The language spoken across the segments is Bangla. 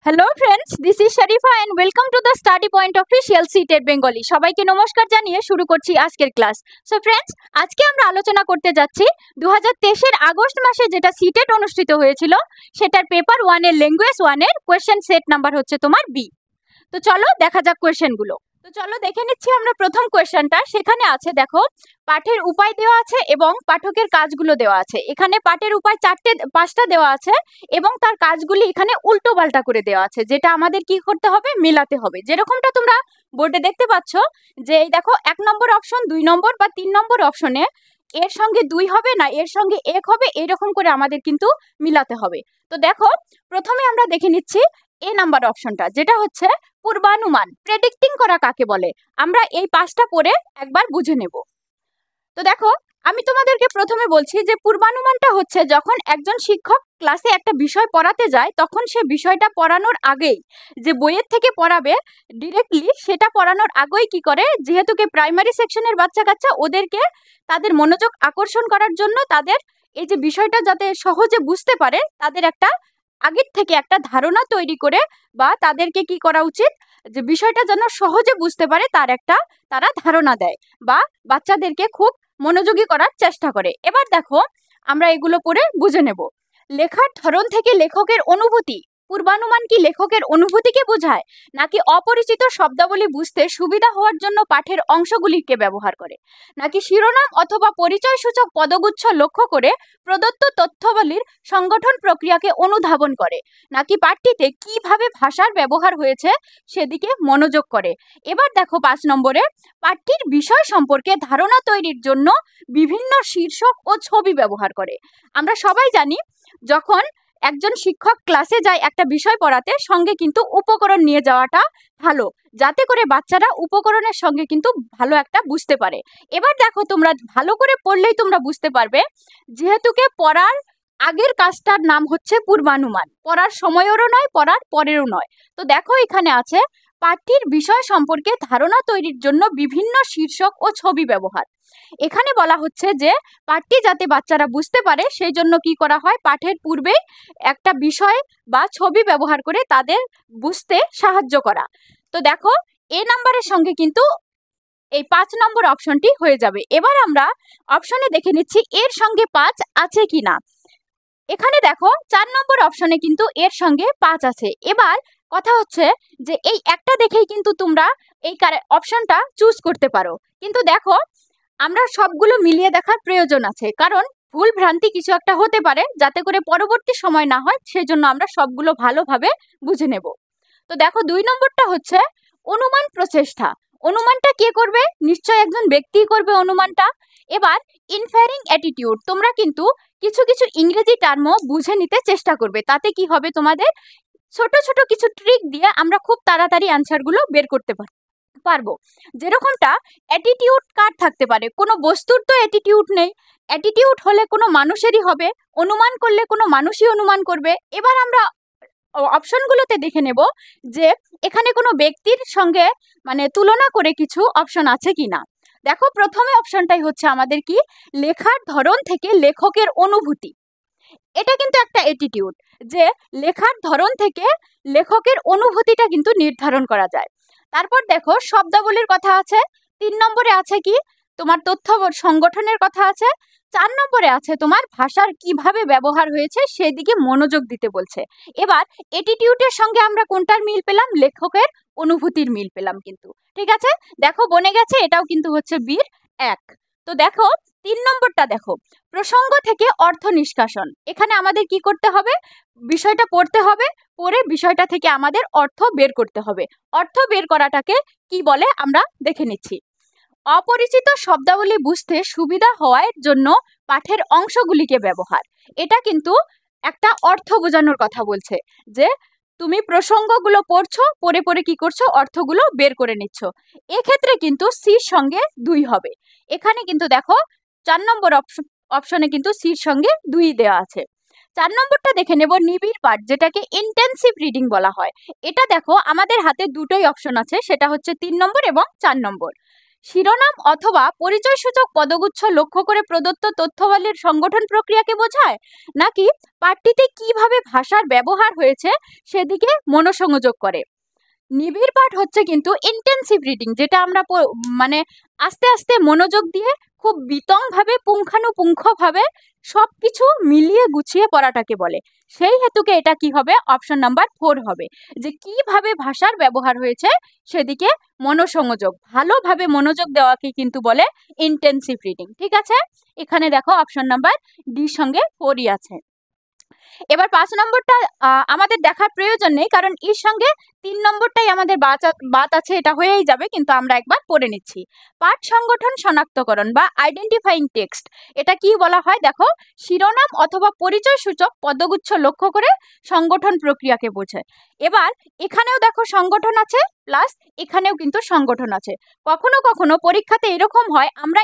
Hello friends, this is Sharifa and welcome to the study point official sited Bengali. সবাইকে নমস্কার জানিয়ে শুরু করছি আজকের ক্লাস। সো ফ্রেন্ডস, আজকে আমরা আলোচনা করতে যাচ্ছি 2023 আগস্ট মাসে যেটা সিটেড অনুষ্ঠিত হয়েছিল সেটার পেপার 1 এর ল্যাঙ্গুয়েজ 1 এর কোয়েশ্চেন সেট নাম্বার হচ্ছে তোমার বি। তো চলো দেখা যাক কোয়েশ্চেনগুলো। তো চলো দেখে নিচ্ছি আমরা প্রথম কোয়েশ্চেনটা। সেখানে আছে দেখো, পাঠের উপায় দেওয়া আছে এবং পাঠকের কাজগুলো দেওয়া আছে। এখানে পাঠের উপায় 5টা দেওয়া আছে এবং তার কাজগুলি এখানে উল্টো পাল্টা করে দেওয়া আছে, যেটা আমাদের কি করতে হবে, মেলাতে হবে। যেরকমটা তোমরা বোর্ডে দেখতে পাচ্ছ যে এই দেখো 1 নম্বর অপশন, 2 নম্বর বা 3 নম্বর অপশনে এর সঙ্গে 2 হবে না এর সঙ্গে 1 হবে, এরকম করে আমাদের কিন্তু মিলাতে হবে। তো দেখো প্রথমে আমরা দেখে নিচ্ছি এ নাম্বার অপশনটা, যেটা হচ্ছে পূর্বানুমান। প্রেডিক্টিং করা কাকে বলে আমরা এই 5টা পড়ে একবার বুঝে নেব। তো দেখো আমি তোমাদেরকে প্রথমে বলছি যে পূর্বানুমানটা হচ্ছে যখন একজন শিক্ষক ক্লাসে একটা বিষয় পড়াতে যায় তখন সে বিষয়টা পড়ানোর আগেই, যে বইয়ের থেকে পড়াবে ডিরেক্টলি, সেটা পড়ানোর আগেই কি করে, যেহেতু কি প্রাইমারি সেকশনের বাচ্চা কাচ্চা, ওদেরকে তাদের মনোযোগ আকর্ষণ করার জন্য তাদের এই যে বিষয়টা যাতে সহজে বুঝতে পারে, তাদের একটা আগের থেকে একটা ধারণা তৈরি করে, বা তাদেরকে কি করা উচিত, যে বিষয়টা যেন সহজে বুঝতে পারে তার একটা তারা ধারণা দেয় বা বাচ্চাদেরকে খুব মনোযোগী করার চেষ্টা করে। এবার দেখো আমরা এগুলো পড়ে বুঝে নেব। লেখার ধরন থেকে লেখকের অনুভূতি। পূর্বানুমান কি লেখকের অনুভূতিকে বোঝায়, নাকি অপরিচিত শব্দাবলী বুঝতে সুবিধা হওয়ার জন্য পাঠের অংশগুলিকে ব্যবহার করে, নাকি শিরোনাম অথবা পরিচয়সূচক পদগুচ্ছ লক্ষ্য করে প্রদত্ত তথ্যাবলীর সংগঠন প্রক্রিয়াকে অনুধাবন করে, নাকি পাঠটিতে কিভাবে ভাষার ব্যবহার হয়েছে সেদিকে মনোযোগ করে। এবার দেখো 5 নম্বরে, পাঠটির বিষয় সম্পর্কে ধারণা তৈরির জন্য বিভিন্ন শীর্ষক ও ছবি ব্যবহার করে। আমরা সবাই জানি যখন একজন শিক্ষক ক্লাসে যায় একটা বিষয় পড়াতে, সঙ্গে কিন্তু উপকরণ নিয়ে যাওয়াটা ভালো, যাতে করে বাচ্চারা উপকরণের সঙ্গে কিন্তু ভালো একটা বুঝতে পারে। এবার দেখো তোমরা ভালো করে পড়লেই তোমরা বুঝতে পারবে, যেহেতুকে পড়ার আগের কাজটার নাম হচ্ছে পূর্বানুমান, পড়ার সময়েরও নয় পড়ার পরেরও নয়। তো দেখো এখানে আছে পাঠটির বিষয় সম্পর্কে ধারণা তৈরির জন্য বিভিন্ন শীর্ষক ও ছবি ব্যবহার। এখানে বলা হচ্ছে যে পাঠটি যাতে বাচ্চারা বুঝতে পারে সেই জন্য কি করা হয়, পাঠের পূর্বে একটা বিষয় বা ছবি ব্যবহার করে তাদের বুঝতে সাহায্য করা। তো দেখো এ নাম্বারের সঙ্গে কিন্তু এই 5 নম্বর অপশনটি হয়ে যাবে। এবার আমরা অপশনে দেখে নিচ্ছি এর সঙ্গে 5 আছে কিনা। এখানে দেখো 4 নম্বর অপশনে কিন্তু এর সঙ্গে 5 আছে। এবার কথা হচ্ছে যে এই একটা দেখেই কিন্তু তোমরা এই অপশনটা চুজ করতে পারো, কিন্তু দেখো আমরা সবগুলো মিলিয়ে দেখার প্রয়োজন আছে, কারণ ভুল ভ্রান্তি কিছু একটা হতে পারে, যাতে করে পরবর্তী সময় না হয় সেই জন্য আমরা সবগুলো ভালোভাবে বুঝে নেব। তো দেখো 2 নম্বরটা হচ্ছে অনুমান প্রচেষ্টা। অনুমানটা কে করবে, নিশ্চয় একজন ব্যক্তিই করবে অনুমানটা। এবার ইনফারিং অ্যাটিটিউড, তোমরা কিন্তু কিছু কিছু ইংরেজি টার্মও বুঝে নিতে চেষ্টা করবে, তাতে কি হবে, তোমাদের ছোট ছোট কিছু ট্রিক দিয়ে আমরা খুব তাড়াতাড়ি অ্যান্সারগুলো বের করতে পারবো। যেরকমটা অ্যাটিটিউড কার থাকতে পারে, কোনো বস্তুর তো অ্যাটিটিউড নেই, অ্যাটিটিউড হলে কোনো মানুষেরই হবে, অনুমান করলে কোনো মানুষই অনুমান করবে। এবার আমরা অপশনগুলোতে দেখে নেব যে এখানে কোনো ব্যক্তির সঙ্গে মানে তুলনা করে কিছু অপশন আছে কিনা। দেখো প্রথমে অপশনটাই হচ্ছে আমাদের কি, লেখার ধরন থেকে লেখকের অনুভূতি। এটা কিন্তু একটা অ্যাটিটিউড, যে লেখার ধরন থেকে লেখকের অনুভূতিটা কিন্তু নির্ধারণ করা যায়। তারপর দেখো শব্দাবলীর কথা আছে। 3 নম্বরে আছে কি, তোমার তথ্য সংগঠনের কথা আছে। 4 নম্বরে আছে তোমার ভাষার কিভাবে ব্যবহার হয়েছে সেদিকে মনোযোগ দিতে বলছে। এবার অ্যাটিটিউডের সঙ্গে আমরা কোনটার মিল পেলাম, লেখকের অনুভূতির মিল পেলাম কিন্তু। ঠিক আছে, দেখো বনে গেছে, এটাও কিন্তু হচ্ছে বীর 1। তো দেখো 3 নম্বরটা দেখো, প্রসঙ্গ থেকে অর্থ নিষ্কাশন। এখানে আমাদের কি করতে হবে, বিষয়টা পড়তে হবে, পড়ে বিষয়টা থেকে আমাদের অর্থ বের করতে হবে। অর্থ বের করাটাকে কি বলে আমরা দেখে নিচ্ছি। অপরিচিত শব্দাবলী বুঝতে সুবিধা হওয়ার জন্য পাঠের অংশগুলিকে ব্যবহার। এটা কিন্তু একটা অর্থ বোঝানোর কথা বলছে, যে তুমি প্রসঙ্গগুলো পড়ছো, পড়ে পড়ে কি করছো, অর্থগুলো বের করে নিচ্ছ। এক্ষেত্রে কিন্তু সির সঙ্গে 2 হবে। এখানে কিন্তু দেখো 4 নম্বর অপশনে কিন্তু সির সঙ্গে 2 দেওয়া আছে। 4 নম্বরটা দেখে নেব, নিবিড় পাঠ, যেটাকে ইন্টেন্সিভ রিডিং বলা হয়। এটা দেখো আমাদের হাতে দুটোই অপশন আছে, সেটা হচ্ছে 3 নম্বর এবং 4 নম্বর। শিরোনাম অথবা পরিচয়সূচক পদগুচ্ছ লক্ষ্য করে প্রদত্ত তথ্যাবলীর সংগঠন প্রক্রিয়াকে বোঝায়, নাকি পাঠটিতে কিভাবে ভাষার ব্যবহার হয়েছে সেদিকে মনোসংযোগ করে? নিবিড় পাঠ হচ্ছে কিন্তু ইন্টেন্সিভ রিডিং, যেটা আমরা মানে আস্তে আস্তে মনোযোগ দিয়ে খুব বিতংভাবে পুঙ্খানুপুঙ্খভাবে সবকিছু মিলিয়ে গুছিয়ে পড়াটাকে বলে। সেই হেতুকে এটা কি হবে? অপশন নাম্বার 4 হবে, যে কিভাবে ভাষার ব্যবহার হয়েছে সেদিকে মনোসংযোগ, ভালোভাবে মনোযোগ দেওয়াকে কিন্তু বলে ইন্টেন্সিভ রিডিং। ঠিক আছে, এখানে দেখো অপশন নাম্বার ডি সঙ্গে 4ই আছে। এবার 5 নম্বরটা আমাদের দেখার প্রয়োজন নেই, কারণ এর সঙ্গে 3 নম্বরটাই আমাদের বাত আছে, এটা হয়েই যাবে, কিন্তু আমরা একবার পড়ে নিচ্ছি। পাঠ সংগঠন শনাক্তকরণ বা আইডেন্টিফাইং টেক্সট, এটা কি বলা হয়? দেখো, শিরোনাম অথবা পরিচয়সূচক পদগুচ্ছ লক্ষ্য করে সংগঠন প্রক্রিয়াকে বোঝায়। এবার এখানেও দেখো সংগঠন আছে, প্লাস এখানেও কিন্তু সংগঠন আছে। কখনো কখনো পরীক্ষাতে এরকম হয়, আমরা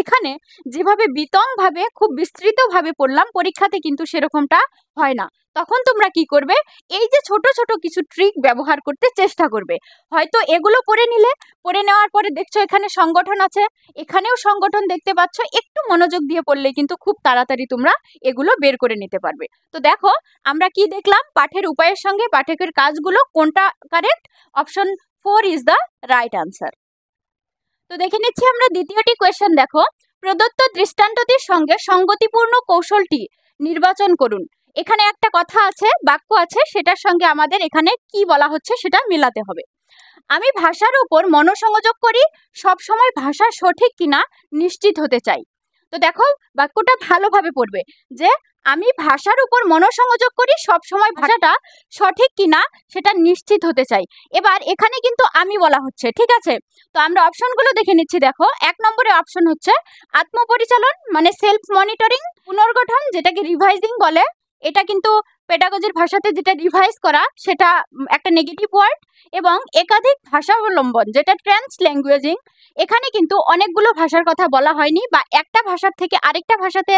এখানে যেভাবে বিতংভাবে খুব বিস্তৃতভাবে পড়লাম, পরীক্ষাতে কিন্তু সেরকমটা হয় না। তখন তোমরা কি করবে? এই যে ছোট ছোট কিছু ট্রিক ব্যবহার করতে চেষ্টা করবে। হয়তো এগুলো পড়ে নিলে, পড়ে নেওয়ার পরে দেখছো এখানে সংগঠন আছে, এখানেও সংগঠন দেখতে পাচ্ছ, একটু মনোযোগ দিয়ে পড়লে কিন্তু খুব তাড়াতাড়ি তোমরা এগুলো বের করে নিতে পারবে। তো দেখো আমরা কি দেখলাম, পাঠের উপায়ের সঙ্গে পাঠকের কাজগুলো কোনটা correct? Option 4 is the right answer. তো দেখে নিচ্ছি আমরা দ্বিতীয়টি কোয়েশ্চেন। দেখো, প্রদত্ত দৃষ্টান্তটির সঙ্গে সঙ্গতিপূর্ণ কৌশলটি নির্বাচন করুন। এখানে একটা কথা আছে, বাক্য আছে, সেটার সঙ্গে আমাদের এখানে কি বলা হচ্ছে সেটা মেলাতে হবে। আমি ভাষার উপর মনোসংযোগ করি, সব সময় ভাষা সঠিক কিনা নিশ্চিত হতে চাই। তো দেখো বাক্যটা ভালোভাবে পড়বে, যে আমি ভাষার উপর মনোসংযোগ করি, সব সময় ভাষাটা সঠিক কিনা সেটা নিশ্চিত হতে চাই। এবার এখানে কিন্তু আমি বলা হচ্ছে, ঠিক আছে? তো আমরা অপশনগুলো দেখে নিচ্ছি। দেখো, 1 নম্বরে অপশন হচ্ছে আত্মপরিচালন, মানে সেলফ মনিটরিং। পুনর্গঠন, যেটাকে রিভাইজিং বলে, এটা কিন্তু পেডাগজির ভাষাতে যেটা রিভাইজ করা, সেটা একটা নেগেটিভ ওয়ার্ড। এবং একাধিক ভাষা অবলম্বন, যেটা ট্রান্স ল্যাঙ্গুয়েজিং, এখানে কিন্তু অনেকগুলো ভাষার কথা বলা হয়নি, বা একটা ভাষার থেকে আরেকটা ভাষাতে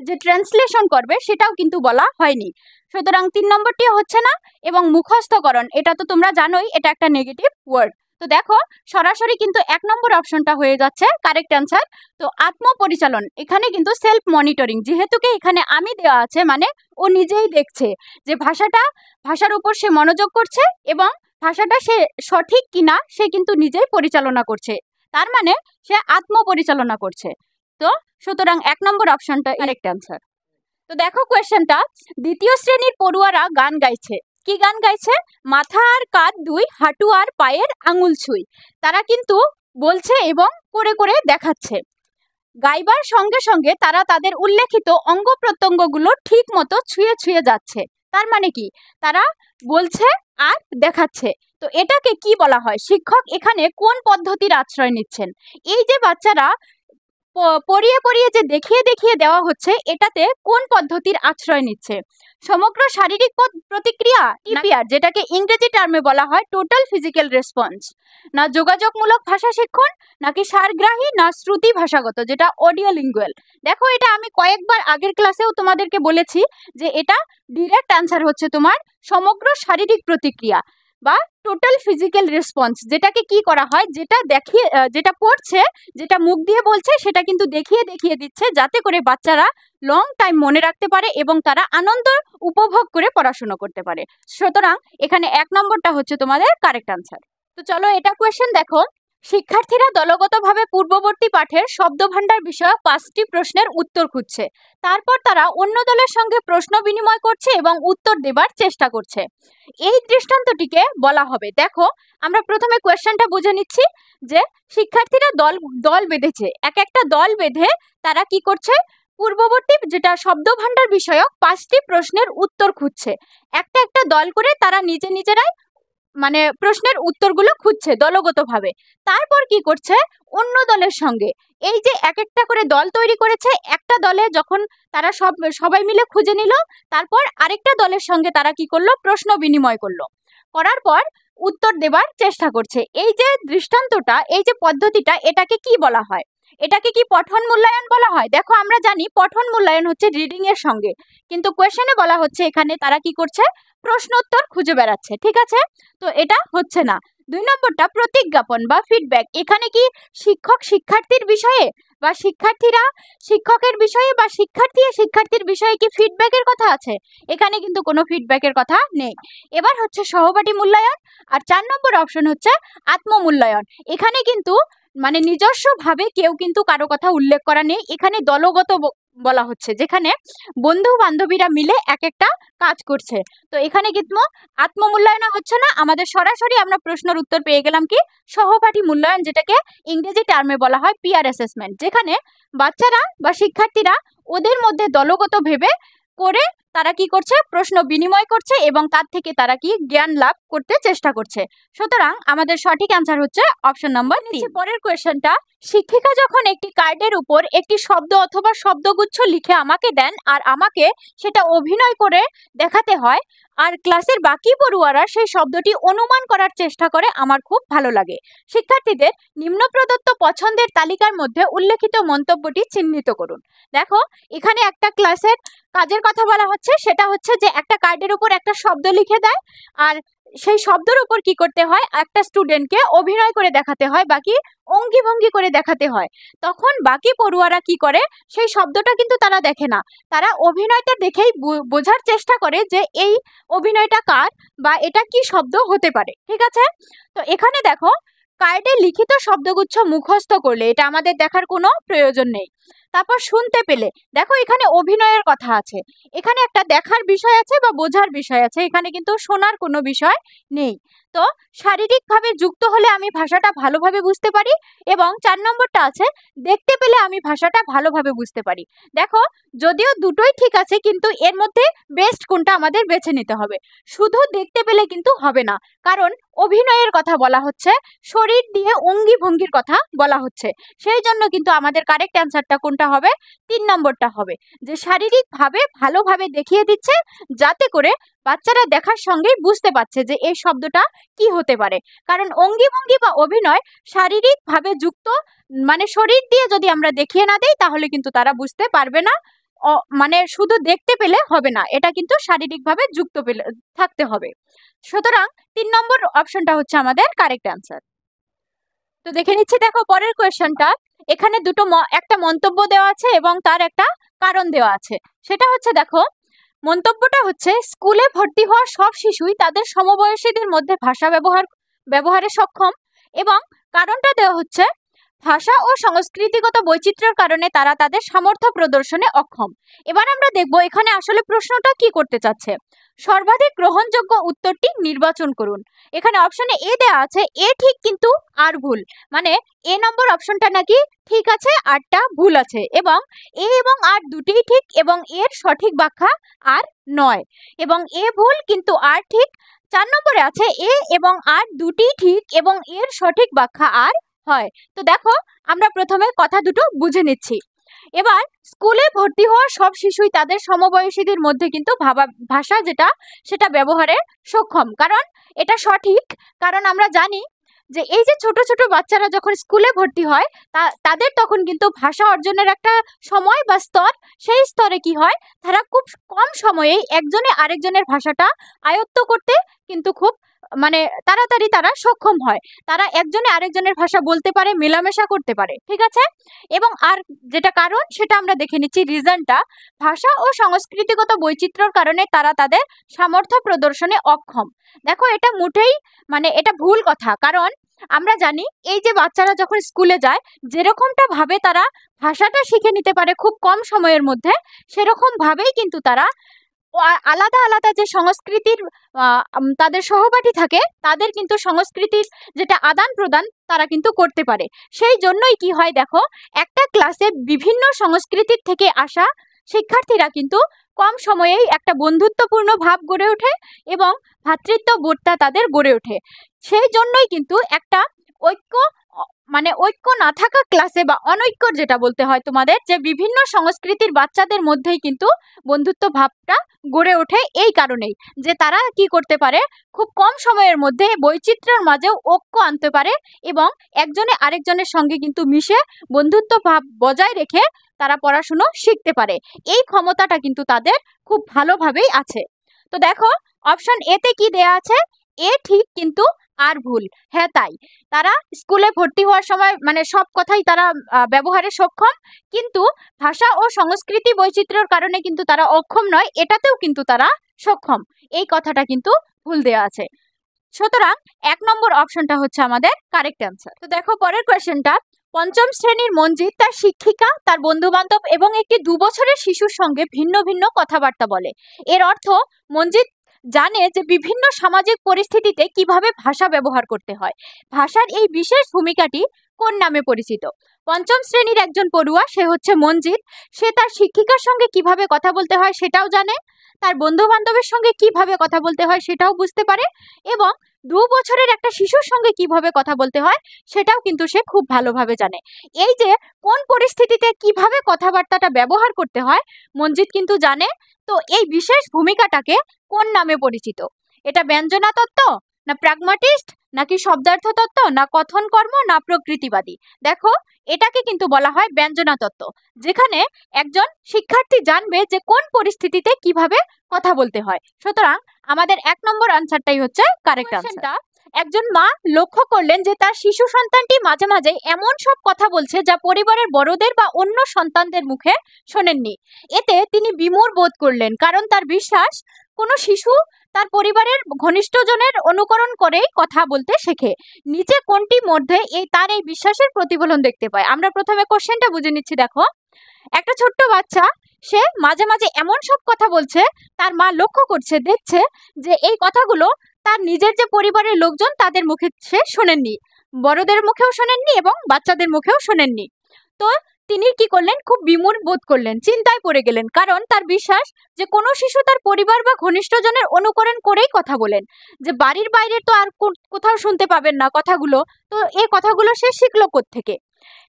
যে ট্রান্সলেশন করবে সেটাও কিন্তু বলা হয়নি। সুতরাং 3 নম্বরটি হচ্ছে না। এবং মুখস্থকরণ, এটা তো তোমরা জানোই, এটা একটা নেগেটিভ ওয়ার্ড। তো দেখো সরাসরি কিন্তু 1 নম্বর অপশনটা হয়ে যাচ্ছে কারেক্ট অ্যান্সার। তো আত্মপরিচালন, এখানে কিন্তু সেলফ মনিটরিং, যেহেতুকে এখানে আমি দেওয়া আছে, মানে ও নিজেই দেখছে যে ভাষার উপর সে মনোযোগ করছে, এবং ভাষাটা সে সঠিক কিনা সে কিন্তু নিজেই পরিচালনা করছে, তার মানে সে আত্মপরিচালনা করছে। তো সুতরাং 1 নম্বর অপশনটা কারেক্ট অ্যান্সার। তো দেখো কোয়েশ্চেনটা, দ্বিতীয় শ্রেণীর পড়ুয়ারা গান গাইছে। কি গান গাইছে? মাথা আর কাঁধ দুই, হাঁটু আর পায়ের আঙুল ছুঁই। তারা কিন্তু বলছে এবং করে করে দেখাচ্ছে। গাইবার সঙ্গে সঙ্গে তারা তাদের উল্লেখিত অঙ্গ প্রত্যঙ্গগুলো ঠিক মতো ছুঁয়ে ছুঁয়ে যাচ্ছে। তার মানে কি? তারা বলছে আর দেখাচ্ছে। তো এটাকে কি বলা হয়? শিক্ষক এখানে কোন পদ্ধতির আশ্রয় নিচ্ছেন? এই যে বাচ্চারা পড়িয়ে পড়িয়ে যে দেখিয়ে দেখিয়ে দেওয়া হচ্ছে, এটাতে কোন পদ্ধতির আশ্রয় নিচ্ছে? সমগ্র শারীরিক প্রতিক্রিয়া, টিপিআর, যেটাকে ইংরেজি টার্মে বলা হয় টোটাল ফিজিক্যাল রেসপন্স, না যোগাযোগমূলক ভাষা শিক্ষণ, নাকি সারগ্রাহী, না শ্রুতি ভাষাগত, যেটা অডিও লিঙ্গুয়াল। দেখো এটা আমি কয়েকবার আগের ক্লাসেও তোমাদেরকে বলেছি যে এটা ডিরেক্ট অ্যান্সার হচ্ছে তোমার সমগ্র শারীরিক প্রতিক্রিয়া বা টোটাল ফিজিক্যাল রেসপন্স। যেটাকে কি করা হয়, যেটা পড়ছে, যেটা মুখ দিয়ে বলছে, সেটা কিন্তু দেখিয়ে দেখিয়ে দিচ্ছে, যাতে করে বাচ্চারা লং টাইম মনে রাখতে পারে এবং তারা আনন্দ উপভোগ করে পড়াশোনা করতে পারে। সুতরাং এখানে 1 নম্বরটা হচ্ছে তোমাদের কারেক্ট আনসার। তো চলো এটা কোয়েশ্চেন দেখো, শিক্ষার্থীরা দলগতভাবে পূর্ববর্তী পাঠের শব্দভাণ্ডার বিষয়ক 5টি প্রশ্নের উত্তর খুঁজছে। তারপর তারা অন্য দলের সঙ্গে প্রশ্ন বিনিময় করছে এবং উত্তর দেবার চেষ্টা করছে। এই দৃষ্টান্তটিকে বলা হবে। দেখো আমরা প্রথমে কোয়েশ্চেনটা বুঝে নিচ্ছি, যে শিক্ষার্থীরা দল বেঁধেছে, এক একটা দল বেঁধে তারা কি করছে? পূর্ববর্তী যেটা শব্দভাণ্ডার বিষয়ক 5টি প্রশ্নের উত্তর খুঁজছে। একটা একটা দল করে তারা নিজেরাই মানে প্রশ্নের উত্তরগুলো খুঁজছে দলগতভাবে। তারপর কি করছে? অন্য দলের সঙ্গে, এই যে এক একটা করে দল তৈরি করেছে, একটা দলে যখন তারা সবাই মিলে খুঁজে নিল, তারপর আরেকটা দলের সঙ্গে তারা কি করলো? প্রশ্ন বিনিময় করলো, করার পর উত্তর দেবার চেষ্টা করছে। এই যে দৃষ্টান্তটা, এই যে পদ্ধতিটা, এটাকে কি বলা হয়? এটাকে কি পঠন মূল্যায়ন বলা হয়? দেখো আমরা জানি পঠন মূল্যায়ন হচ্ছে রিডিং এর সঙ্গে, কিন্তু কোয়েশ্চেনে বলা হচ্ছে এখানে তারা কি করছে? প্রশ্নোত্তর খুঁজে বেড়াচ্ছে। ঠিক আছে, তো এটা হচ্ছে না। 2 নম্বরটা প্রতিজ্ঞাপন বা ফিডব্যাক। এখানে কি শিক্ষক শিক্ষার্থীর বিষয়ে বা শিক্ষার্থীরা শিক্ষকের বিষয়ে বা শিক্ষার্থী শিক্ষার্থীর বিষয়ে কি ফিডব্যাকের কথা আছে? এখানে কিন্তু কোনো ফিডব্যাকের কথা নেই। এবার হচ্ছে সহপাঠী মূল্যায়ন। আর 4 নম্বর অপশন হচ্ছে আত্মমূল্যায়ন। এখানে কিন্তু মানে নিজস্বভাবে কেউ কিন্তু কারো কথা উল্লেখ করা নেই, এখানে দলগত বলা হচ্ছে, যেখানে বন্ধু বান্ধবীরা মিলে এক একটা কাজ করছে। তো এখানে কিন্তু আত্মমূল্যায়ন হচ্ছে না, আমাদের সরাসরি আমরা প্রশ্নের উত্তর পেয়ে গেলাম কি সহপাঠী মূল্যায়ন, যেটাকে ইংরেজি টার্মে বলা হয় পিয়ার অ্যাসেসমেন্ট, যেখানে বাচ্চারা বা শিক্ষার্থীরা ওদের মধ্যে দলগত ভেবে করে তারা কি করছে প্রশ্ন বিনিময় করছে এবং তার থেকে তারা কি জ্ঞান লাভ করতে চেষ্টা করছে। সুতরাং আমাদের সঠিক অ্যান্সার হচ্ছে অপশন নাম্বার 3। পরের কোয়েশ্চেনটা, শিক্ষিকা যখন একটি কার্ডের উপর একটি শব্দ অথবা শব্দগুচ্ছ লিখে আমাকে দেন আর আমাকে সেটা অভিনয় করে দেখাতে হয় আর ক্লাসের বাকি পড়ুয়ারা সেই শব্দটি অনুমান করার চেষ্টা করে, আমার খুব ভালো লাগে। শিক্ষার্থীদের নিম্ন প্রদত্ত পছন্দের তালিকার মধ্যে উল্লেখিত মন্তব্যটি চিহ্নিত করুন। দেখো এখানে একটা ক্লাসের কাজের কথা বলা হচ্ছে, সেটা হচ্ছে যে একটা কার্ডের উপর একটা শব্দ লিখে দেয় আর সেই শব্দের উপর কি করতে হয়, একটা স্টুডেন্টকে অভিনয় করে দেখাতে হয়, বাকি অঙ্গি ভঙ্গি করে দেখাতে হয়। তখন বাকি পড়ুয়ারা কি করে, সেই শব্দটা কিন্তু তারা দেখে না, তারা অভিনয়টা দেখেই বোঝার চেষ্টা করে যে এই অভিনয়টা কার বা এটা কি শব্দ হতে পারে। ঠিক আছে, তো এখানে দেখো কার্ডে লিখিত শব্দগুচ্ছ মুখস্থ করলে এটা আমাদের দেখার কোনো প্রয়োজন নেই। তারপর শুনতে পেলে, দেখো এখানে অভিনয়ের কথা আছে, এখানে একটা দেখার বিষয় আছে বা বোঝার বিষয় আছে, এখানে কিন্তু শোনার কোনো বিষয় নেই। তো শারীরিকভাবে যুক্ত হলে আমি ভাষাটা ভালোভাবে বুঝতে পারি, এবং 4 নম্বরটা আছে দেখতে পেলে আমি ভাষাটা ভালোভাবে বুঝতে পারি। দেখো যদিও দুটোই ঠিক আছে, কিন্তু এর মধ্যে বেস্ট কোনটা আমাদের বেছে নিতে হবে। শুধু দেখতে পেলে কিন্তু হবে না, কারণ অভিনয়ের কথা বলা হচ্ছে, শরীর দিয়ে অঙ্গি ভঙ্গির কথা বলা হচ্ছে, সেই জন্য কিন্তু আমাদের কারেক্ট অ্যান্সারটা কোনটা হবে, 3 নম্বরটা হবে, যে শারীরিকভাবে ভালোভাবে দেখিয়ে দিচ্ছে যাতে করে বাচ্চারা দেখার সঙ্গেই বুঝতে পারছে যে এই শব্দটা কি হতে পারে। কারণ অঙ্গি ভঙ্গি বা অভিনয় শারীরিকভাবে যুক্ত, মানে শরীর দিয়ে যদি আমরা দেখিয়ে না দিই তাহলে কিন্তু তারা বুঝতে পারবে না, মানে শুধু দেখতে পেলে হবে না, এটা কিন্তু শারীরিকভাবে যুক্ত পেলে থাকতে হবে। সুতরাং 3 নম্বর অপশনটা হচ্ছে আমাদের কারেক্ট অ্যান্সার। তো দেখে নিচ্ছি, দেখো পরের কোয়েশ্চনটা, এখানে একটা মন্তব্য দেওয়া আছে এবং তার একটা কারণ দেওয়া আছে। সেটা হচ্ছে দেখো মন্তব্যটা হচ্ছে স্কুলে ভর্তি হওয়া সব শিশুই তাদের সমবয়সীদের মধ্যে ভাষা ব্যবহারে সক্ষম, এবং কারণটা দেওয়া হচ্ছে ভাষা ও সংস্কৃতিগত বৈচিত্র্যের কারণে তারা তাদের সামর্থ্য প্রদর্শনে অক্ষম। এবার আমরা দেখব এখানে আসলে প্রশ্নটা কি করতে চাচ্ছে। সর্বাধিক গ্রহণযোগ্য উত্তরটি নির্বাচন করুন। এখানে অপশনে এ দেওয়া আছে, এ ঠিক কিন্তু আর ভুল, মানে এ নম্বর অপশনটা নাকি ঠিক আছে আরটা ভুল আছে, এবং এ এবং আর দুটিই ঠিক এবং এর সঠিক ব্যাখ্যা আর নয়, এবং এ ভুল কিন্তু আর ঠিক। 4 নম্বরে আছে এ এবং আর দুটিই ঠিক এবং এর সঠিক ব্যাখ্যা আর হয়। তো দেখো আমরা প্রথমে কথা দুটো বুঝে নিচ্ছি। এবার স্কুলে ভর্তি হওয়া সব শিশুই তাদের সমবয়সীদের মধ্যে কিন্তু ভাষা সেটা ব্যবহারে সক্ষম, কারণ এটা সঠিক। কারণ আমরা জানি যে এই যে ছোট ছোট বাচ্চারা যখন স্কুলে ভর্তি হয় তাদের তখন কিন্তু ভাষা অর্জনের একটা সময় বা স্তর, সেই স্তরে কি হয়, তারা খুব কম সময়েই একজনে আরেকজনের ভাষাটা আয়ত্ত করতে কিন্তু খুব মানে তাড়াতাড়ি তারা সক্ষম হয়, তারা একজনে আরেকজনের ভাষা বলতে পারে, মেলামেশা করতে পারে। ঠিক আছে, এবং আর যেটা কারণ সেটা আমরা দেখে নিচ্ছি, রিজনটা ভাষা ও সংস্কৃতিগত বৈচিত্র্যের কারণে তারা তাদের সামর্থ্য প্রদর্শনে অক্ষম। দেখো এটা মোটেই মানে এটা ভুল কথা, কারণ আমরা জানি এই যে বাচ্চারা যখন স্কুলে যায় যেরকমটা ভাবে তারা ভাষাটা শিখে নিতে পারে খুব কম সময়ের মধ্যে, সেরকম ভাবেই কিন্তু তারা আলাদা আলাদা যে সংস্কৃতির তাদের সহপাঠী থাকে তাদের কিন্তু সংস্কৃতির যেটা আদান প্রদান তারা কিন্তু করতে পারে। সেই জন্যই কি হয়, দেখো একটা ক্লাসে বিভিন্ন সংস্কৃতির থেকে আসা শিক্ষার্থীরা কিন্তু কম সময়েই একটা বন্ধুত্বপূর্ণ ভাব গড়ে ওঠে এবং ভ্রাতৃত্ববোধটা তাদের গড়ে ওঠে। সেই জন্যই কিন্তু একটা ঐক্য না থাকা ক্লাসে বা অনৈক্য যেটা বলতে হয় তোমাদের, যে বিভিন্ন সংস্কৃতির বাচ্চাদের মধ্যেই কিন্তু বন্ধুত্ব ভাবটা গড়ে ওঠে, এই কারণেই যে তারা কি করতে পারে, খুব কম সময়ের মধ্যে বৈচিত্র্যের মাঝেও ঐক্য আনতে পারে এবং একজনে আরেকজনের সঙ্গে কিন্তু মিশে বন্ধুত্ব ভাব বজায় রেখে তারা পড়াশুনো শিখতে পারে। এই ক্ষমতাটা কিন্তু তাদের খুব ভালোভাবেই আছে। তো দেখো অপশন এতে কি দেয়া আছে, এ ঠিক কিন্তু আর ভুল। হ্যাঁ তাই, তারা স্কুলে ভর্তি হওয়ার সময় মানে সব কথাই তারা ব্যবহারে সক্ষম, কিন্তু ভাষা ও সংস্কৃতি বৈচিত্র্যের কারণে কিন্তু তারা অক্ষম নয়, এটাতেও কিন্তু তারা সক্ষম। এই কথাটা কিন্তু ভুল দেওয়া আছে। সুতরাং 1 নম্বর অপশনটা হচ্ছে আমাদের কারেক্ট অ্যান্সার। তো দেখো পরের কোয়েশ্চেনটা, পঞ্চম শ্রেণীর মঞ্জিত তার শিক্ষিকা, তার বন্ধু বান্ধব এবং একটি 2 বছরের শিশুর সঙ্গে ভিন্ন ভিন্ন কথাবার্তা বলে। এর অর্থ মঞ্জিত জানে যে বিভিন্ন সামাজিক পরিস্থিতিতে কিভাবে ভাষা ব্যবহার করতে হয়। ভাষার এই বিশেষ ভূমিকাটি কোন নামে পরিচিত? পঞ্চম শ্রেণীর একজন পড়ুয়া, সে হচ্ছে মঞ্জিত, সে তার শিক্ষিকার সঙ্গে কিভাবে কথা বলতে হয় সেটাও জানে, তার বন্ধু বান্ধবের সঙ্গে কিভাবে কথা বলতে হয় সেটাও বুঝতে পারে, এবং 2 বছরের একটা শিশুর সঙ্গে কিভাবে কথা বলতে হয় সেটাও কিন্তু সে খুব ভালোভাবে জানে। এই যে কোন পরিস্থিতিতে কিভাবে কথাবার্তাটা ব্যবহার করতে হয় মঞ্জিত কিন্তু জানে। তো এই বিশেষ ভূমিকাটাকে কোন নামে পরিচিত? এটা ব্যঞ্জনা তত্ত্ব, না প্র্যাগমাটিস্ট, নাকি শব্দার্থ তত্ত্ব, না কথন কর্ম, না প্রকৃতিবাদী? দেখো এটাকে কিন্তু বলা হয় ব্যঞ্জনা তত্ত্ব, যেখানে একজন শিক্ষার্থী জানবে যে কোন পরিস্থিতিতে কিভাবে কথা বলতে হয়। সুতরাং আমাদের 1 নম্বর আনসারটাই হচ্ছে কারেক্ট আনসার। একজন মা লক্ষ্য করলেন যে তার শিশু সন্তানটি মাঝে মাঝে এমন সব কথা বলছে যা পরিবারের বড়দের বা অন্য সন্তানদের মুখে শোনেননি। এতে তিনি বিমূঢ় বোধ করলেন, কারণ তার বিশ্বাস কোনো শিশু তার পরিবারের ঘনিষ্ঠজনের অনুকরণ করেই কথা বলতে শেখে। নিচে কোনটি মধ্যে তার এই বিশ্বাসের প্রতিফলন দেখতে পায়? আমরা প্রথমে কোশ্চেনটা বুঝে নিচ্ছি। দেখো একটা ছোট্ট বাচ্চা, সে মাঝে মাঝে এমন সব কথা বলছে, তার মা লক্ষ্য করছে, দেখছে যে এই কথাগুলো তার নিজের যে পরিবারের লোকজন তাদের মুখে সে শোনেননি, বড়দের মুখেও শোনেননি এবং বাচ্চাদের মুখেও শোনেননি। তো তিনি কি করলেন? খুব বিমূঢ় বোধ করলেন, চিন্তায় পড়ে গেলেন, কারণ তার বিশ্বাস যে কোনো শিশু তার পরিবার বা ঘনিষ্ঠজনের অনুকরণ করেই কথা বলেন, যে বাড়ির বাইরে তো আর কোথাও শুনতে পাবেন না কথাগুলো। তো এই কথাগুলো সে শিখলো কোত্থেকে?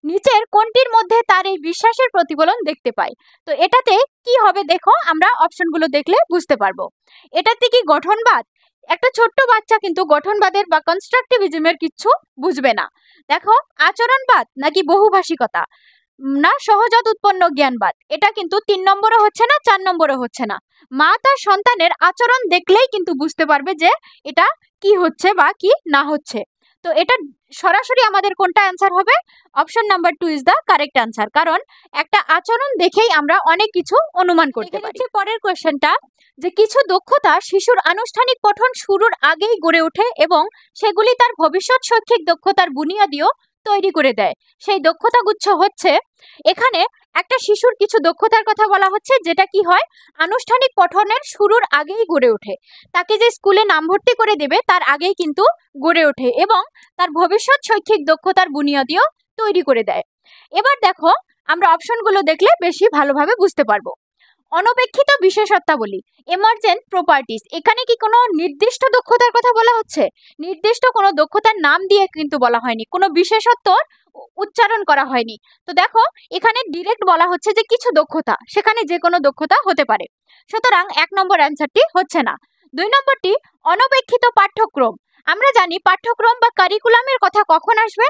নিচের কোনটির মধ্যে তার এই বিশ্বাসের প্রতিফলন দেখতে পাই? তো এটাতে কি হবে দেখো, আমরা অপশনগুলো দেখলে বুঝতে পারবো। এটাতে কি গঠনবাদ? একটা ছোট্ট বাচ্চা কিন্তু গঠনবাদের বা কনস্ট্রাকটিভিজমের কিচ্ছু বুঝবে না। দেখো আচরণবাদ নাকি বহুভাষিকতা, না সহজাত উৎপন্ন জ্ঞানবাদ? এটা কিন্তু 3 নম্বরও হচ্ছে না, 4 নম্বরও হচ্ছে না। মা তার সন্তানের আচরণ দেখলেই কিন্তু বুঝতে পারবে যে এটা কি হচ্ছে বা কি না হচ্ছে। তো এটা সরাসরি আমাদের কোনটা অ্যান্সার হবে? Option number 2 is the correct answer, কারণ একটা আচরণ দেখেই আমরা অনেক কিছু অনুমান করতে পারি। পরের কোয়েশ্চেনটা, যে কিছু দক্ষতা শিশুর আনুষ্ঠানিক পঠন শুরুর আগেই গড়ে ওঠে এবং সেগুলি তার ভবিষ্যৎ শৈক্ষিক দক্ষতার বুনিয়াদিও তৈরি করে দেয়। সেই দক্ষতাগুচ্ছ হচ্ছে, এখানে একটা শিশুর কিছু দক্ষতার কথা বলা হচ্ছে যেটা কি হয়, আনুষ্ঠানিক পঠনের শুরুর আগেই গড়ে ওঠে। তাকে যে স্কুলে নাম ভর্তি করে দেবে তার আগেই কিন্তু গড়ে ওঠে এবং তার ভবিষ্যৎ শৈক্ষিক দক্ষতার বুনিয়াদিও তৈরি করে দেয়। এবার দেখো আমরা অপশনগুলো দেখলে বেশি ভালোভাবে বুঝতে পারবো। অনপেক্ষিত বিশেষত্বাবলী, এমার্জেন্ট প্রপার্টিস, এখানে কি কোনো নির্দিষ্ট দক্ষতার কথা বলা হচ্ছে? নির্দিষ্ট কোনো দক্ষতার নাম দিয়ে কিন্তু বলা হয়নি, কোনো বিশেষত্বর উচ্চারণ করা হয়নি। তো দেখো এখানে ডিরেক্ট বলা হচ্ছে যে কিছু দক্ষতা, সেখানে যে কোনো দক্ষতা হতে পারে। সুতরাং 1 নম্বর অ্যান্সারটি হচ্ছে না। 2 নম্বরটি অনপেক্ষিত পাঠ্যক্রম। আমরা জানি পাঠ্যক্রম বা কারিকুলামের কথা কখন আসবে?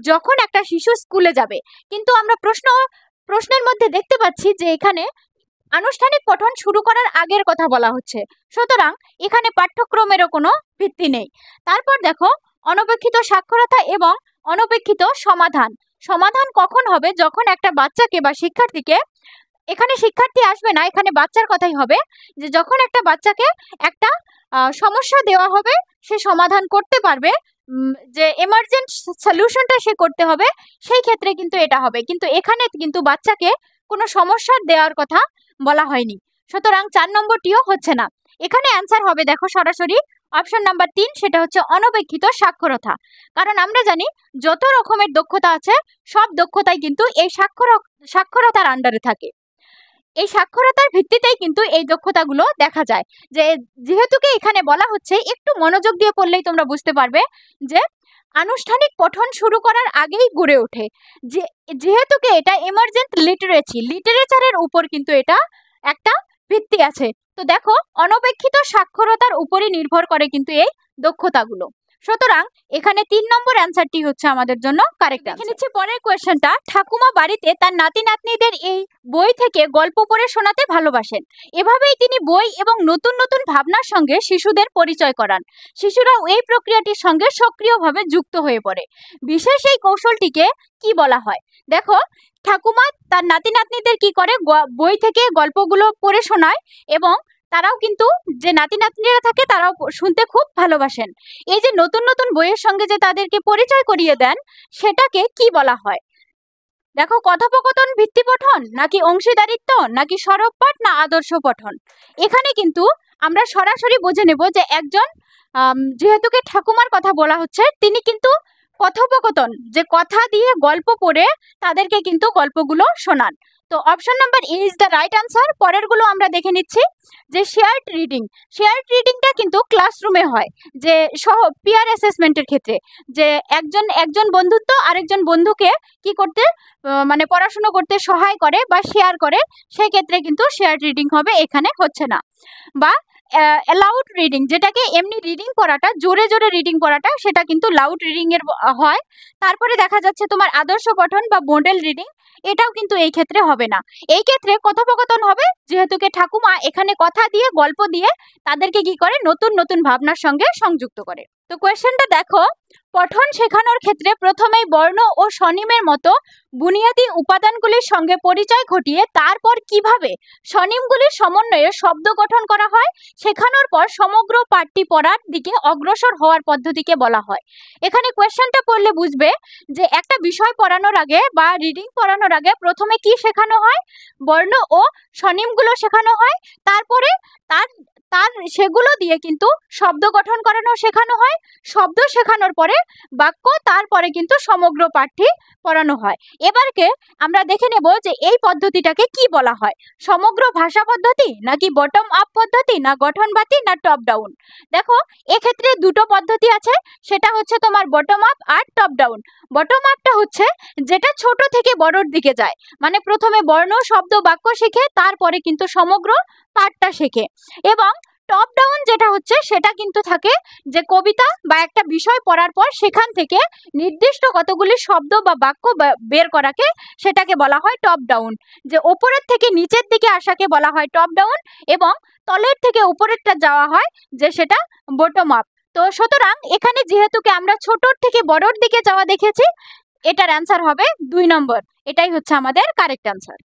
যখন একটা শিশু স্কুলে যাবে। কিন্তু আমরা প্রশ্নের মধ্যে দেখতে পাচ্ছি যে এখানে আনুষ্ঠানিক পঠন শুরু করার আগের কথা বলা হচ্ছে, সুতরাং এখানে পাঠ্যক্রমেরও কোনো ভিত্তি নেই। তারপর দেখো অনপেক্ষিত সাক্ষরতা এবং অনপেক্ষিত সমাধান। সমাধান কখন হবে? যখন একটা বাচ্চাকে বা শিক্ষার্থীকে, এখানে শিক্ষার্থী আসবে না, এখানে বাচ্চার কথাই হবে, যে যখন একটা বাচ্চাকে একটা সমস্যা দেওয়া হবে, সে সমাধান করতে পারবে, যে এমার্জেন্ট সলিউশনটা সে করতে হবে, সেই ক্ষেত্রে কিন্তু এটা হবে। কিন্তু এখানে কিন্তু বাচ্চাকে কোনো সমস্যা দেওয়ার কথা বলা হয়নি, সুতরাং 4 নম্বরটিও হচ্ছে না। এখানে অ্যান্সার হবে দেখো সরাসরি অপশন নাম্বার 3, সেটা হচ্ছে অনপেক্ষিত সাক্ষরতা। কারণ আমরা জানি যত রকমের দক্ষতা আছে সব দক্ষতাই কিন্তু এই সাক্ষরতার আন্ডারে থাকে। এই সাক্ষরতার ভিত্তিতেই কিন্তু এই দক্ষতাগুলো দেখা যায়। যে যেহেতু এখানে বলা হচ্ছে, একটু মনোযোগ দিয়ে পড়লেই তোমরা বুঝতে পারবে যে আনুষ্ঠানিক পঠন শুরু করার আগেই গড়ে ওঠে, যেহেতু এটা এমার্জেন্ট লিটারেচারের উপর কিন্তু এটা একটা ভিত্তি আছে। তো দেখো অনপেক্ষিত সাক্ষরতার উপরই নির্ভর করে কিন্তু এই দক্ষতাগুলো। সুতরাং এখানে 3 নম্বর অ্যান্সারটি হচ্ছে আমাদের জন্য কারেক্ট। দেখে নিচ্ছি পরের কোয়েশ্চেনটা। ঠাকুমা বাড়িতে তার নাতি নাতনিদের এই বই থেকে গল্প পড়ে শোনাতে ভালোবাসেন। এভাবেই তিনি বই এবং নতুন নতুন ভাবনার সঙ্গে শিশুদের পরিচয় করান। শিশুরাও এই প্রক্রিয়াটির সঙ্গে সক্রিয়ভাবে যুক্ত হয়ে পড়ে। বিশেষ এই কৌশলটিকে কি বলা হয়? দেখো, ঠাকুমা তার নাতি নাতনিদের কি করে, বই থেকে গল্পগুলো পড়ে শোনায় এবং তারাও কিন্তু যে নাতি নাতনিরা থাকে তারাও শুনতে খুব ভালোবাসেন। এই যে নতুন নতুন বইয়ের সঙ্গে যে তাদেরকে পরিচয় করিয়ে দেন, সেটাকে কি বলা হয়? দেখো, কথোপকথন ভিত্তি পঠন, নাকি অংশীদারিত্ব, নাকি সরব পাঠ, না আদর্শ পঠন? এখানে কিন্তু আমরা সরাসরি বুঝে নেব যে একজন যেহেতু ঠাকুমার কথা বলা হচ্ছে, তিনি কিন্তু কথোপকথন, যে কথা দিয়ে গল্প পড়ে তাদেরকে কিন্তু গল্পগুলো শোনান। তো option number A is the right answer. পরেরগুলো আমরা দেখে নিচ্ছি। যে শেয়ার্ড রিডিং, শেয়ার্ড রিডিংটা কিন্তু ক্লাসরুমে হয়, যে পিয়ার অ্যাসেসমেন্টের ক্ষেত্রে, যে একজন বন্ধুত্ব আরেকজন বন্ধুকে কি করতে মানে পড়াশুনো করতে সহায় করে বা শেয়ার করে, সেই ক্ষেত্রে কিন্তু শেয়ার্ড রিডিং হবে, এখানে হচ্ছে না। বা লাউড রিডিং, যেটাকে এমনি রিডিং করাটা, জোরে জোরে রিডিং করাটা, সেটা কিন্তু লাউড রিডিং এর হয়। তারপরে দেখা যাচ্ছে তোমার আদর্শ পঠন বা মডেল রিডিং, এটাও কিন্তু এই ক্ষেত্রে হবে না। এই ক্ষেত্রে কথোপকথন হবে, যেহেতু ঠাকুমা এখানে কথা দিয়ে গল্প দিয়ে তাদেরকে কি করে, নতুন নতুন ভাবনার সঙ্গে সংযুক্ত করে। তো কোয়েশ্চেনটা দেখো, পঠন শেখানোর ক্ষেত্রে প্রথমেই বর্ণ ও স্বনিমের মতো বুনিয়াদী উপাদানগুলির সঙ্গে পরিচয় ঘটিয়ে তারপর কিভাবে স্বনিমগুলির সমন্বয়ে শব্দ গঠন করা হয়, শেখানোর পর সমগ্র পাঠটি পড়ার দিকে অগ্রসর হওয়ার পদ্ধতিকে বলা হয়। এখানে কোয়েশ্চেনটা পড়লে বুঝবে যে একটা বিষয় পড়ানোর আগে বা রিডিং পড়ানোর আগে প্রথমে কি শেখানো হয়, বর্ণ ও স্বনিমগুলো শেখানো হয়, তারপরে তার সেগুলো দিয়ে কিন্তু শব্দ গঠন করানো শেখানো হয়, শব্দ শেখানোর পরে বাক্য, তারপরে কিন্তু সমগ্র পাঠটি পড়ানো হয়। এবারকে আমরা দেখে নেব যে এই পদ্ধতিটাকে কি বলা হয়, সমগ্র ভাষা পদ্ধতি, নাকি বটম আপ পদ্ধতি, না গঠনবাদী, না টপ ডাউন? দেখো, এক্ষেত্রে দুটো পদ্ধতি আছে, সেটা হচ্ছে তোমার বটম আপ আর টপ ডাউন। বটম আপটা হচ্ছে যেটা ছোট থেকে বড়র দিকে যায়, মানে প্রথমে বর্ণ, শব্দ, বাক্য শেখে, তারপরে কিন্তু সমগ্র পাঠটা শেখে। এবং টপ ডাউন যেটা হচ্ছে, সেটা কিন্তু থাকে যে কবিতা বা একটা বিষয় পড়ার পর সেখান থেকে নির্দিষ্ট কতগুলি শব্দ বা বাক্য বের করাকে, সেটাকে বলা হয় টপ ডাউন। যে ওপরের থেকে নিচের দিকে আসাকে বলা হয় টপ ডাউন, এবং তলের থেকে উপরেরটা যাওয়া হয় যে সেটা বটম আপ। তো সুতরাং এখানে যেহেতু আমরা ছোটর থেকে বড়র দিকে যাওয়া দেখেছি, এটার অ্যান্সার হবে 2 নম্বর। এটাই হচ্ছে আমাদের কারেক্ট অ্যান্সার।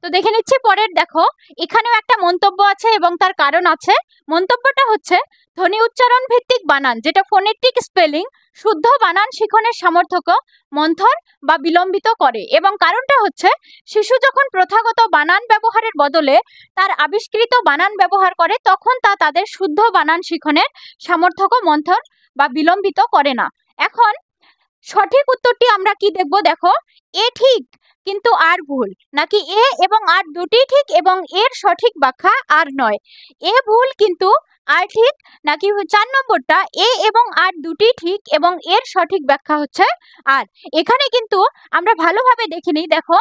তো দেখে নিচ্ছি পরের। দেখো, এখানেও একটা মন্তব্য আছে এবং তার কারণ আছে। মন্তব্যটা হচ্ছে, ধ্বনি উচ্চারণ ভিত্তিক বানান, যেটা ফোনেটিক স্পেলিং, শুদ্ধ বানান শিখনের সামর্থ্য মন্থর বা বিলম্বিত করে। এবং কারণটা হচ্ছে, শিশু যখন প্রথাগত বানান ব্যবহারের বদলে তার আবিষ্কৃত বানান ব্যবহার করে, তখন তা তাদের শুদ্ধ বানান শিখনের সামর্থ্য মন্থর বা বিলম্বিত করে না। এখন সঠিক উত্তরটি আমরা কি দেখব? দেখো, এ ঠিক কিন্তু আর ভুল, নাকি এ এবং আর দুটি ঠিক এবং এর সঠিক ব্যাখ্যা আর নয়? এ ভুল কিন্তু আর ঠিক, নাকি 4 নম্বরটা এ এবং আর দুটি ঠিক এবং এর সঠিক ব্যাখ্যা হচ্ছে আর? এখানে কিন্তু আমরা ভালোভাবে দেখে নিই। দেখো,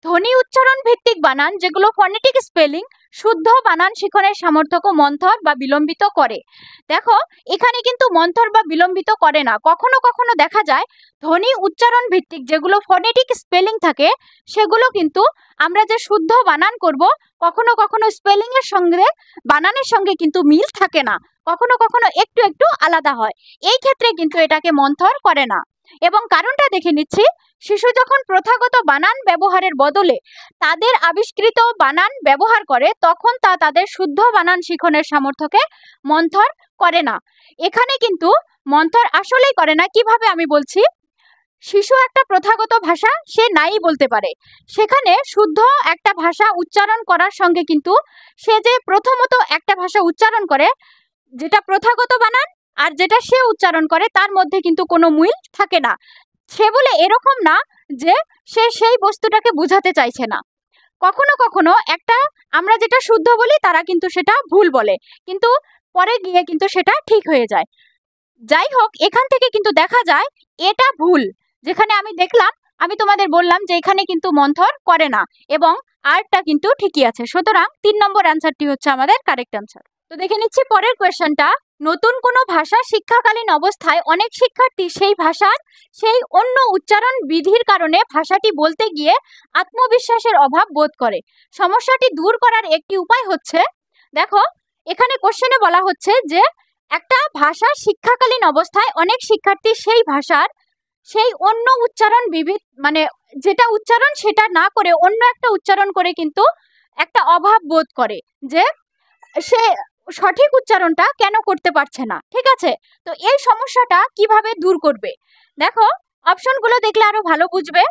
ধ্বনি উচ্চারণ ভিত্তিক বানান, যেগুলো ফনেটিক স্পেলিং, শুদ্ধ বানান শিখনের সামর্থ্য মন্থর বা বিলম্বিত করে। দেখো, এখানে কিন্তু মন্থর বা বিলম্বিত করে না। কখনো কখনো দেখা যায় ধ্বনি উচ্চারণ ভিত্তিক যেগুলো ফনেটিক স্পেলিং থাকে, সেগুলো কিন্তু আমরা যে শুদ্ধ বানান করব, কখনো কখনো স্পেলিং এর সঙ্গে বানানের সঙ্গে কিন্তু মিল থাকে না, কখনো কখনো একটু একটু আলাদা হয়। এই ক্ষেত্রে কিন্তু এটাকে মন্থর করে না। এবং কারণটা দেখে নিচ্ছি। শিশু যখন প্রথাগত বানান ব্যবহারের বদলে তাদের আবিষ্কৃত বানান ব্যবহার করে, তখন তা তাদের শুদ্ধ বানান শিখনের সামর্থ্যকে মন্থর করে না। এখানে কিন্তু মন্থর আসলেই করে না। কিভাবে আমি বলছি, শিশু একটা প্রথাগত ভাষা সে নাই বলতে পারে, সেখানে শুদ্ধ একটা ভাষা উচ্চারণ করার সঙ্গে কিন্তু সে যে প্রথমত একটা ভাষা উচ্চারণ করে, যেটা প্রথাগত বানান আর যেটা সে উচ্চারণ করে, তার মধ্যে কিন্তু কোনো মিল থাকে না। সে বলে এরকম না যে সে সেই বস্তুটাকে বোঝাতে চাইছে না। কখনো কখনো একটা আমরা যেটা শুদ্ধ বলি, তারা কিন্তু সেটা ভুল বলে, কিন্তু পরে গিয়ে কিন্তু সেটা ঠিক হয়ে যায়। যাই হোক, এখান থেকে কিন্তু দেখা যায় এটা ভুল। যেখানে আমি দেখলাম, আমি তোমাদের বললাম যে এখানে কিন্তু মন্থর করে না এবং আরটা কিন্তু ঠিকই আছে। সুতরাং 3 নম্বর অ্যান্সারটি হচ্ছে আমাদের কারেক্ট অ্যান্সার। তো দেখে নিচ্ছি পরের কোয়েশ্চেনটা। নতুন কোনো ভাষা শিক্ষাকালীন অবস্থায় অনেক শিক্ষার্থী সেই ভাষার সেই অন্য উচ্চারণ বিধির কারণে ভাষাটি বলতে গিয়ে আত্মবিশ্বাসের অভাব বোধ করে। সমস্যাটি দূর করার একটি উপায় হচ্ছে, দেখো এখানে কোশ্চেনে বলা হচ্ছে যে একটা ভাষা শিক্ষাকালীন অবস্থায় অনেক শিক্ষার্থী সেই ভাষার সেই অন্য উচ্চারণ বিবিধ মানে যেটা উচ্চারণ সেটা না করে অন্য একটা উচ্চারণ করে কিন্তু একটা অভাব বোধ করে যে সে সঠিক উচ্চারণটা কেন করতে পারছে না। ঠিক আছে, তো এই সমস্যাটা কিভাবে দূর করবে? দেখো অপশনগুলো দেখলে আরো ভালো বুঝবে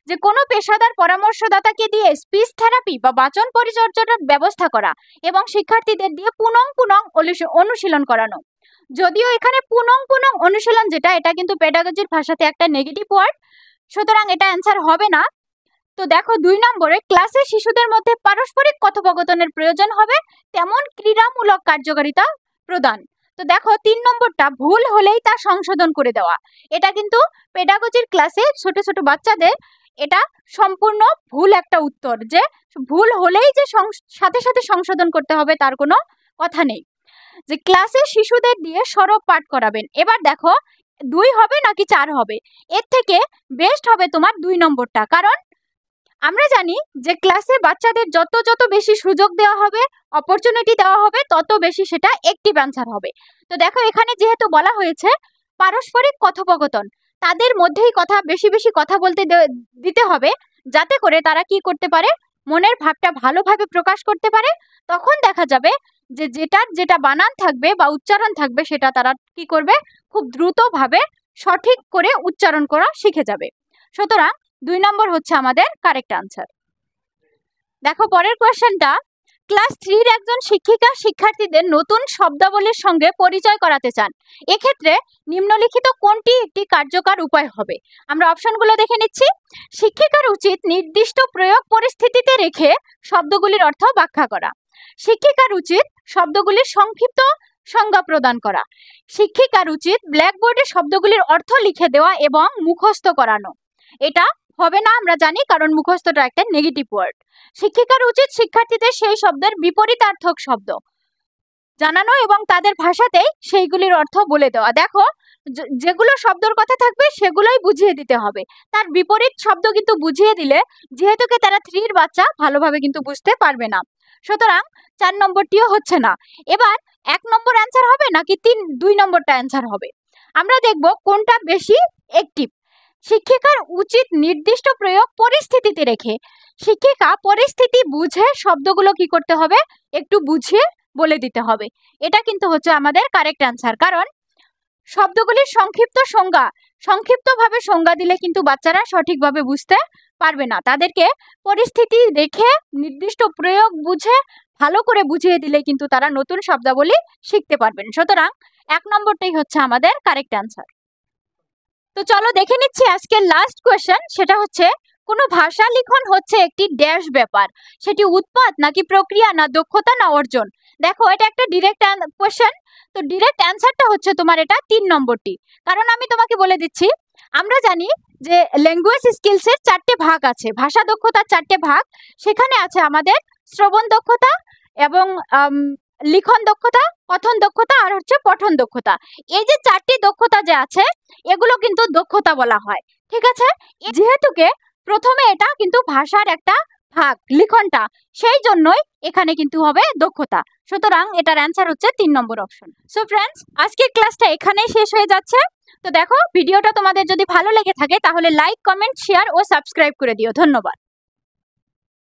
যে কোনো পেশাদার পরামর্শদাতাকে দিয়ে স্পিচ থেরাপি বা বাচন পরিচর্যার ব্যবস্থা করা এবং শিক্ষার্থীদের দিয়ে পুনং পুনং অনুশীলন করানো। যদিও এখানে পুনং পুনং অনুশীলন যেটা, এটা কিন্তু পেডাগজির ভাষাতে একটা নেগেটিভ ওয়ার্ড, সুতরাং এটা অ্যান্সার হবে না। তো দেখো 2 নম্বরে ক্লাসে শিশুদের মধ্যে পারস্পরিক কথোপকথনের প্রয়োজন হবে তেমন ক্রীড়ামূলক কার্যকারিতা প্রদান। তো দেখো 3 নম্বরটা ভুল হলেই তা সংশোধন করে দেওয়া। এটা কিন্তু পেডাগজির ক্লাসে ছোট ছোট বাচ্চাদের এটা সম্পূর্ণ ভুল একটা উত্তর, যে ভুল হলেই যে সাথে সাথে সংশোধন করতে হবে তার কোনো কথা নেই। যে ক্লাসে শিশুদের দিয়ে সরব পাঠ করাবেন। এবার দেখো 2 হবে নাকি 4 হবে, এর থেকে বেস্ট হবে তোমার 2 নম্বরটা, কারণ আমরা জানি যে ক্লাসে বাচ্চাদের যত যত বেশি সুযোগ দেওয়া হবে, অপরচুনিটি দেওয়া হবে, তত বেশি সেটা অ্যাক্টিভ অ্যান্সার হবে। তো দেখো এখানে যেহেতু বলা হয়েছে পারস্পরিক কথোপকথন, তাদের মধ্যেই কথা বেশি বেশি কথা বলতে দিতে হবে, যাতে করে তারা কি করতে পারে, মনের ভাবটা ভালোভাবে প্রকাশ করতে পারে। তখন দেখা যাবে যে যেটা বানান থাকবে বা উচ্চারণ থাকবে সেটা তারা কি করবে, খুব দ্রুতভাবে সঠিক করে উচ্চারণ করা শিখে যাবে। সুতরাং 2 নম্বর হচ্ছে আমাদের কারেক্ট আনসার। দেখো পরের কোয়েশ্চেনটা, ক্লাস 3-র একজন শিক্ষিকা শিক্ষার্থীদের নতুন শব্দাবলীর সঙ্গে পরিচয় করাতে চান। এক্ষেত্রে নিম্নলিখিত কোনটি একটি কার্যকর উপায় হবে? আমরা অপশনগুলো দেখে নিচ্ছি। শিক্ষিকার উচিত নির্দিষ্ট প্রয়োগ পরিস্থিতিতে রেখে শব্দগুলির অর্থ ব্যাখ্যা করা। শিক্ষিকার উচিত শব্দগুলির সংক্ষিপ্ত সংজ্ঞা প্রদান করা। শিক্ষিকার উচিত ব্ল্যাকবোর্ডে শব্দগুলির অর্থ লিখে দেওয়া এবং মুখস্থ করানো। এটা হবে না আমরা জানি, কারণ মুখস্থটা একটা নেগেটিভ ওয়ার্ড। শিক্ষিকার উচিত শিক্ষার্থীদের সেই শব্দের বিপরীতার্থক শব্দ জানানো এবং তাদের ভাষাতেই সেইগুলির অর্থ বলে দেওয়া। দেখো যেগুলো শব্দের কথা থাকবে সেগুলোই বুঝিয়ে দিতে হবে, তার বিপরীত শব্দ কিন্তু বুঝিয়ে দিলে যেহেতু তারা 3-র বাচ্চা ভালোভাবে কিন্তু বুঝতে পারবে না। সুতরাং 4 নম্বরটিও হচ্ছে না। এবার 1 নম্বর অ্যান্সার হবে নাকি 2 নম্বরটা অ্যান্সার হবে? আমরা দেখব কোনটা বেশি অ্যাক্টিভ। শিক্ষিকার উচিত নির্দিষ্ট প্রয়োগ পরিস্থিতিতে রেখে, শিক্ষিকা পরিস্থিতি বুঝে শব্দগুলো কি করতে হবে, একটু বুঝিয়ে বলে দিতে হবে। এটা কিন্তু হচ্ছে আমাদের কারেক্ট অ্যান্সার, কারণ শব্দগুলির সংক্ষিপ্তভাবে সংজ্ঞা দিলে কিন্তু বাচ্চারা সঠিকভাবে বুঝতে পারবে না। তাদেরকে পরিস্থিতি দেখে নির্দিষ্ট প্রয়োগ বুঝে ভালো করে বুঝিয়ে দিলে কিন্তু তারা নতুন শব্দাবলী শিখতে পারবেন। সুতরাং 1 নম্বরটাই হচ্ছে আমাদের কারেক্ট অ্যান্সার। তো চলো দেখে নিচ্ছি আজকের লাস্ট কোয়েশ্চেন, সেটা হচ্ছে কোনো ভাষা লিখন হচ্ছে একটি ড্যাশ ব্যাপার, সেটি উৎপাদ নাকি প্রক্রিয়া না দক্ষতা না অর্জন। দেখো এটা একটা ডিরেক্ট কোয়েশ্চেন, তো ডিরেক্ট অ্যান্সারটা হচ্ছে তোমার এটা 3 নম্বরটি। কারণ আমি তোমাকে বলে দিচ্ছি, আমরা জানি যে ল্যাঙ্গুয়েজ স্কিলসের 4টে ভাগ আছে, ভাষা দক্ষতার 4টে ভাগ। সেখানে আছে আমাদের শ্রবণ দক্ষতা এবং লিখন দক্ষতা, কথন দক্ষতা আর হচ্ছে পঠন দক্ষতা। এই যে 4টি দক্ষতা যে আছে এগুলো কিন্তু দক্ষতা বলা হয়। ঠিক আছে, যেহেতুকে প্রথমে এটা কিন্তু ভাষার একটা ভাগ লিখনটা, সেই জন্যই এখানে কিন্তু হবে দক্ষতা। সুতরাং এটার অ্যান্সার হচ্ছে 3 নম্বর অপশন। সো ফ্রেন্ডস, আজকের ক্লাসটা এখানেই শেষ হয়ে যাচ্ছে। তো দেখো ভিডিওটা তোমাদের যদি ভালো লেগে থাকে তাহলে লাইক, কমেন্ট, শেয়ার ও সাবস্ক্রাইব করে দিও। ধন্যবাদ।